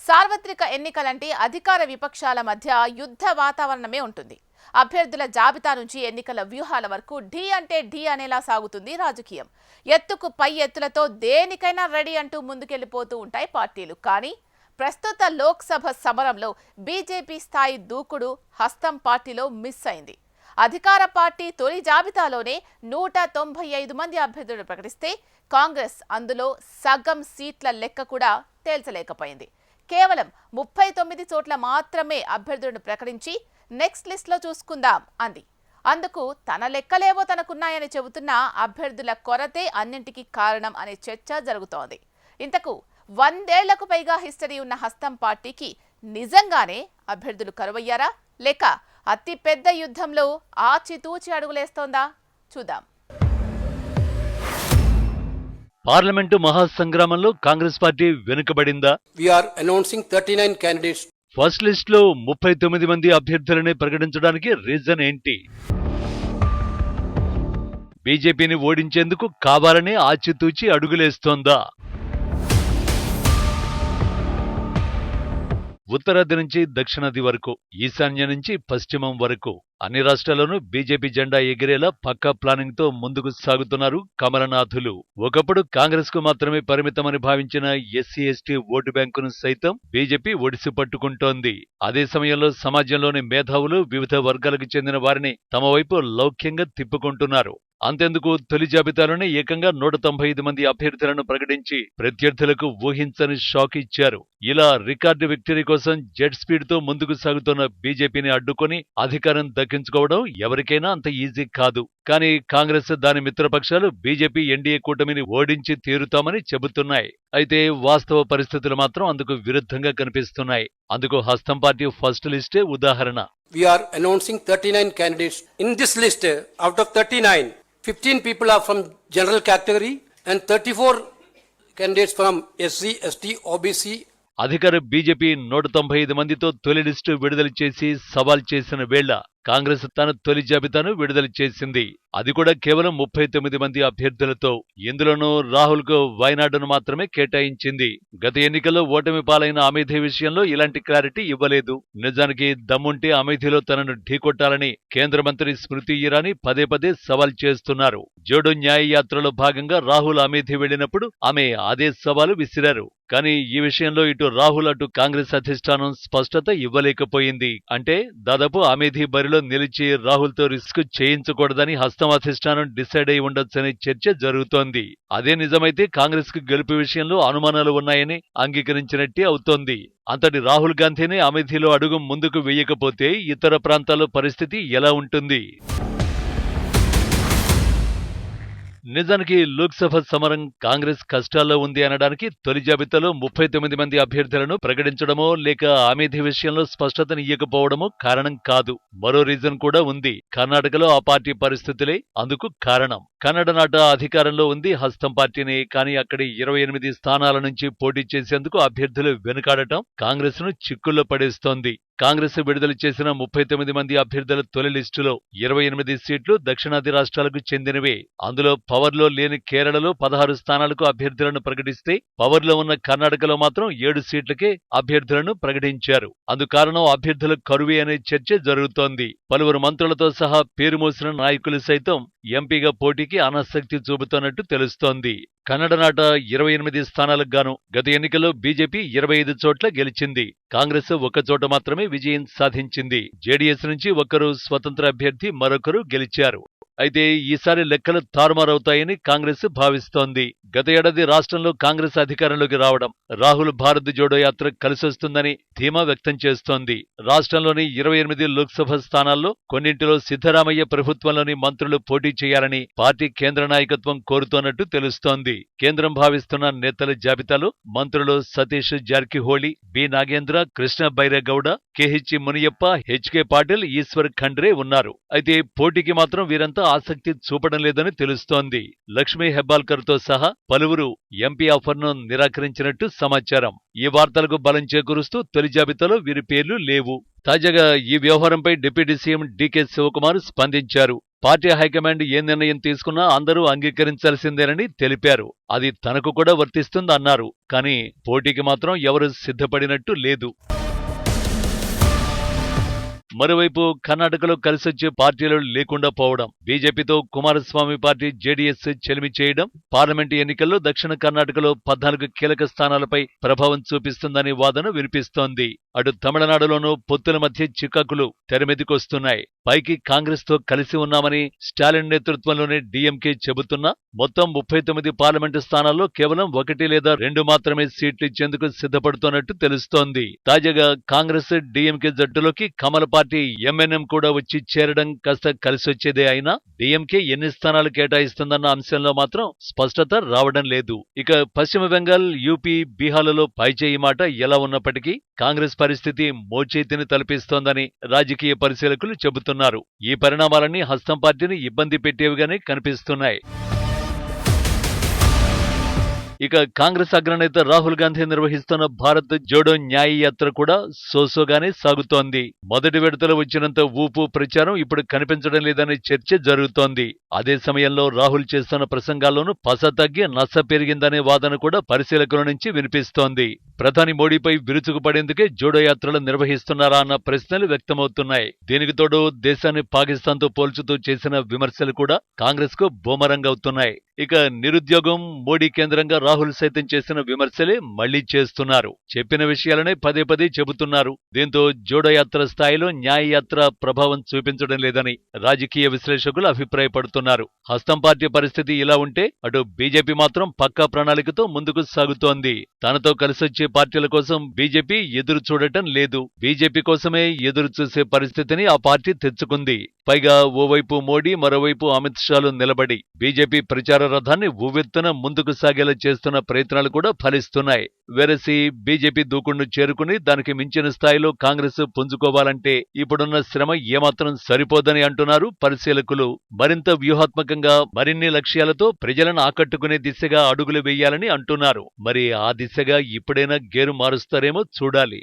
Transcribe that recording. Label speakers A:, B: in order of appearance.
A: సార్వత్రిక ఎన్నికలంటే అధికార విపక్షాల మధ్య యుద్ధ వాతావరణమే ఉంటుంది. అభ్యర్థుల జాబితా నుంచి ఎన్నికల వ్యూహాల వరకు ఢీ అంటే ఢీ అనేలా సాగుతుంది రాజకీయం. ఎత్తుకు పై ఎత్తులతో దేనికైనా రెడీ అంటూ ముందుకెళ్లిపోతూ ఉంటాయి పార్టీలు. కానీ ప్రస్తుత లోక్సభ సమరంలో బీజేపీ స్థాయి దూకుడు హస్తం పార్టీలో మిస్ అయింది. అధికార పార్టీ తొలి జాబితాలోనే 195 మంది అభ్యర్థులను ప్రకటిస్తే కాంగ్రెస్ అందులో సగం సీట్ల లెక్క కూడా తేల్చలేకపోయింది. కేవలం 39 చోట్ల మాత్రమే అభ్యర్థులను ప్రకటించి నెక్స్ట్ లిస్ట్లో చూసుకుందాం అంది. అందుకు తన లెక్కలేవో తనకున్నాయని చెబుతున్న అభ్యర్థుల కొరతే అన్నింటికీ కారణం అనే చర్చ జరుగుతోంది. ఇంతకు 100 ఏళ్లకు పైగా హిస్టరీ ఉన్న హస్తం పార్టీకి నిజంగానే అభ్యర్థులు కరువయ్యారా, లేక అతి పెద్ద యుద్ధంలో ఆచితూచి అడుగులేస్తోందా? చూద్దాం.
B: పార్లమెంటు మహాసంగ్రామంలో కాంగ్రెస్ పార్టీ వెనుకబడిందా?
C: We are announcing 39 candidates.
B: First list లో 39 మంది అభ్యర్థులని ప్రకటించడానికి రీజన్ ఏంటి? బీజేపీని ఓడించేందుకు కావాలని ఆచితూచి అడుగులేస్తోందా? ఉత్తరాది నుంచి దక్షిణాది వరకు, ఈశాన్య నుంచి పశ్చిమం వరకు అన్ని రాష్ట్రాల్లోనూ బీజేపీ జెండా ఎగిరేలా పక్కా ప్లానింగ్ తో ముందుకు సాగుతున్నారు కమలనాథులు. ఒకప్పుడు కాంగ్రెస్ కు మాత్రమే పరిమితమని భావించిన ఎస్సీ ఎస్టీ ఓటు బ్యాంకును సైతం బీజేపీ ఒడిసి పట్టుకుంటోంది. అదే సమయంలో సమాజంలోని మేధావులు వివిధ వర్గాలకు చెందిన వారిని తమ వైపు లౌక్యంగా తిప్పుకుంటున్నారు. అంతెందుకు తొలి జాబితాలోనే ఏకంగా 195 మంది అభ్యర్థులను ప్రకటించి ప్రత్యర్థులకు ఊహించని షాక్ ఇచ్చారు. ఇలా రికార్డు విక్టరీ కోసం జెట్ స్పీడ్ తో ముందుకు సాగుతున్న బీజేపీని అడ్డుకొని అధికారం దక్కించుకోవడం ఎవరికైనా అంత ఈజీ కాదు. కానీ కాంగ్రెస్ దాని మిత్రపక్షాలు బీజేపీ ఎన్డీఏ కూటమిని ఓడించి తీరుతామని చెబుతున్నాయి. అయితే వాస్తవ పరిస్థితులు మాత్రం అందుకు విరుద్ధంగా కనిపిస్తున్నాయి. అందుకు హస్తం పార్టీ ఫస్ట్ లిస్టే ఉదాహరణ.
C: We are announcing 39 candidates. In this list, out of 39, 15 people are from general category and 34 candidates from SC, ST, OBC.
B: అధికార బీజేపీ 195 మందితో తొలి లిస్టు విడుదల చేసి సవాల్ చేసిన వేళ కాంగ్రెస్ తన తొలి జాబితాను విడుదల చేసింది. అది కూడా కేవలం 39 మంది అభ్యర్థులతో. ఇందులోనూ రాహుల్ కు వైనాడును మాత్రమే కేటాయించింది. గత ఎన్నికల్లో ఓటమి పాలైన అమేథీ విషయంలో ఇలాంటి క్లారిటీ ఇవ్వలేదు. నిజానికి దమ్ముంటే అమేథీలో తనను ఢీకొట్టాలని కేంద్ర మంత్రి స్మృతి ఇరానీ పదే పదే సవాల్ చేస్తున్నారు. జోడో న్యాయ యాత్రలో భాగంగా రాహుల్ అమేథీ వెళ్లినప్పుడు ఆమె అదే సవాలు విసిరారు. కానీ ఈ విషయంలో ఇటు రాహుల్ అటు కాంగ్రెస్ అధిష్టానం స్పష్టత ఇవ్వలేకపోయింది. అంటే దాదాపు అమేథీ బరిలో నిలిచి రాహుల్ తో రిస్క్ చేయించకూడదని హస్తం అధిష్టానం డిసైడ్ అయి ఉండొచ్చనే చర్చ జరుగుతోంది. అదే నిజమైతే కాంగ్రెస్ కు గెలుపు విషయంలో అనుమానాలు ఉన్నాయని అంగీకరించినట్టే అవుతోంది. అంతటి రాహుల్ గాంధీని అమేథీలో అడుగు ముందుకు వేయకపోతే ఇతర ప్రాంతాల్లో పరిస్థితి ఎలా ఉంటుంది? నిజానికి లోక్సభ సమరం కాంగ్రెస్ కష్టాల్లో ఉంది అనడానికి తొలి జాబితాలో 39 మంది అభ్యర్థులను ప్రకటించడమో లేక అమేథీ విషయంలో స్పష్టతనియ్యకపోవడమో కారణం కాదు. మరో రీజన్ కూడా ఉంది. కర్ణాటకలో ఆ పార్టీ పరిస్థితులే అందుకు కారణం. కన్నడ నాట అధికారంలో ఉంది హస్తం పార్టీని. కానీ అక్కడి 28 స్థానాల నుంచి పోటీ చేసేందుకు అభ్యర్థులు వెనుకాడటం కాంగ్రెస్ ను చిక్కుల్లో పడేస్తోంది. కాంగ్రెస్ విడుదల చేసిన 39 మంది అభ్యర్థుల తొలి లిస్టులో 28 సీట్లు దక్షిణాది రాష్ట్రాలకు చెందినవే. అందులో పవర్లో లేని కేరళలో 16 స్థానాలకు అభ్యర్థులను ప్రకటిస్తే పవర్లో ఉన్న కర్ణాటకలో మాత్రం 7 సీట్లకే అభ్యర్థులను ప్రకటించారు. అందుకారణం అభ్యర్థుల కరువే అనే చర్చ జరుగుతోంది. పలువురు మంత్రులతో సహా పేరు మోసిన నాయకులు సైతం ఎంపీగా పోటీకి అనాసక్తి చూపుతున్నట్టు తెలుస్తోంది. కన్నడ నాట 28 స్థానాలకు గాను గత ఎన్నికల్లో బీజేపీ 25 చోట్ల గెలిచింది. కాంగ్రెస్ ఒక్క చోట మాత్రమే విజయం సాధించింది. జేడీఎస్ నుంచి ఒకరు, స్వతంత్ర అభ్యర్థి మరొకరు గెలిచారు. అయితే ఈసారి లెక్కలు తారుమారవుతాయని కాంగ్రెస్ భావిస్తోంది. గత ఏడాది రాష్ట్రంలో కాంగ్రెస్ అధికారంలోకి రావడం రాహుల్ భారత్ జోడో యాత్ర కలిసొస్తుందని ధీమా వ్యక్తం చేస్తోంది. రాష్ట్రంలోని 28 లోక్సభ స్థానాల్లో కొన్నింటిలో సిద్ధరామయ్య ప్రభుత్వంలోని మంత్రులు పోటీ చేయాలని పార్టీ కేంద్ర నాయకత్వం కోరుతోన్నట్టు తెలుస్తోంది. కేంద్రం భావిస్తున్న నేతల జాబితాలో మంత్రులు Satish Jarkiholi, B Nagendra, Krishna Byregowda, K H Muniyappa, H K Patil, Eshwar Khandre ఉన్నారు. అయితే పోటీకి మాత్రం వీరంతా ఆసక్తి చూపడం లేదని తెలుస్తోంది. లక్ష్మీ హెబ్బాల్కర్ తో సహా పలువురు ఎంపీ ఆఫర్ను నిరాకరించినట్టు సమాచారం. ఈ వార్తలకు బలం చేకూరుస్తూ తొలి జాబితాలో వీరి పేర్లు లేవు. తాజాగా ఈ వ్యవహారంపై డిప్యూటీ సీఎం డీకే శివకుమార్ స్పందించారు. పార్టీ హైకమాండ్ ఏ నిర్ణయం తీసుకున్నా అందరూ అంగీకరించాల్సిందేనని తెలిపారు. అది తనకు కూడా వర్తిస్తుందన్నారు. కానీ పోటీకి మాత్రం ఎవరు సిద్ధపడినట్టు లేదు. మరోవైపు కర్ణాటకలో కలిసొచ్చే పార్టీలు లేకుండా పోవడం, బీజేపీతో కుమారస్వామి పార్టీ జేడీఎస్ చెలిమి చేయడం, పార్లమెంటు ఎన్నికల్లో దక్షిణ కర్ణాటకలో 14 కీలక స్థానాలపై ప్రభావం చూపిస్తుందనే వాదన వినిపిస్తోంది. అటు తమిళనాడులోనూ పొత్తుల మధ్య చికాకులు తెరమెదికొస్తున్నాయి. పైకి కాంగ్రెస్ తో కలిసి ఉన్నామని స్టాలిన్ నేతృత్వంలోని డీఎంకే చెబుతున్నా మొత్తం 39 పార్లమెంటు స్థానాల్లో కేవలం 1 లేదా 2 మాత్రమే సీట్లు ఇచ్చేందుకు సిద్ధపడుతున్నట్టు తెలుస్తోంది. తాజాగా కాంగ్రెస్ డీఎంకే జట్టులోకి కమల పార్టీ ఎంఎన్ఎం కూడా వచ్చి చేరడం కాస్త కలిసొచ్చేదే అయినా డీఎంకే ఎన్ని స్థానాలు కేటాయిస్తుందన్న అంశంలో మాత్రం స్పష్టత రావడం లేదు. ఇక పశ్చిమ బెంగాల్, యూపీ, బీహార్లలో పైచేయి మాట ఎలా ఉన్నప్పటికీ కాంగ్రెస్ పరిస్థితి మోచేతిని తలపిస్తోందని రాజకీయ పరిశీలకులు చెబుతున్నారు. ఈ పరిణామాలన్నీ హస్తం పార్టీని ఇబ్బంది పెట్టేవిగానే కనిపిస్తున్నాయి. ఇక కాంగ్రెస్ అగ్రనేత రాహుల్ గాంధీ నిర్వహిస్తున్న భారత్ జోడో న్యాయ యాత్ర కూడా సోసోగానే సాగుతోంది. మొదటి విడతలో వచ్చినంత ఊపు ప్రచారం ఇప్పుడు కనిపించడం లేదనే చర్చ జరుగుతోంది. అదే సమయంలో రాహుల్ చేస్తున్న ప్రసంగాల్లోనూ పస తగ్గి నస పెరిగిందనే వాదన కూడా పరిశీలకుల నుంచి వినిపిస్తోంది. ప్రధాని మోడీపై విరుచుకుపడేందుకే జోడో యాత్రలు నిర్వహిస్తున్నారా అన్న ప్రశ్నలు వ్యక్తమవుతున్నాయి. దీనికి తోడు దేశాన్ని పాకిస్తాన్తో పోల్చుతూ చేసిన విమర్శలు కూడా కాంగ్రెస్ కు బూమరంగ్ అవుతున్నాయి. ఇక నిరుద్యోగం, మోడీ కేంద్రంగా రాహుల్ సైతం చేసిన విమర్శలే మళ్లీ చేస్తున్నారు. చెప్పిన విషయాలనే పదే పదే చెబుతున్నారు. దీంతో జోడో యాత్ర స్థాయిలో న్యాయ యాత్ర ప్రభావం చూపించడం లేదని రాజకీయ విశ్లేషకులు అభిప్రాయపడుతున్నారు. హస్తం పార్టీ పరిస్థితి ఇలా ఉంటే అటు బీజేపీ మాత్రం పక్కా ప్రణాళికతో ముందుకు సాగుతోంది. తనతో కలిసొచ్చే పార్టీల కోసం బీజేపీ ఎదురు చూడటం లేదు. బీజేపీ కోసమే ఎదురు చూసే పరిస్థితిని ఆ పార్టీ తెచ్చుకుంది. పైగా ఓవైపు మోడీ, మరోవైపు అమిత్ షాలు నిలబడి బీజేపీ ప్రచార రథాన్ని ఉవ్వెత్తున ముందుకు సాగేలా చేస్తున్న ప్రయత్నాలు కూడా ఫలిస్తున్నాయి. వెరసి బీజేపీ దూకుడును చేరుకుని దానికి మించిన స్థాయిలో కాంగ్రెస్ పుంజుకోవాలంటే ఇప్పుడున్న శ్రమ ఏమాత్రం సరిపోదని అంటున్నారు పరిశీలకులు. మరింత వ్యూహాత్మకంగా మరిన్ని లక్ష్యాలతో ప్రజలను ఆకట్టుకునే దిశగా అడుగులు వేయాలని అంటున్నారు. మరి ఆ దిశగా ఇప్పుడైనా గేరు మారుస్తారేమో చూడాలి.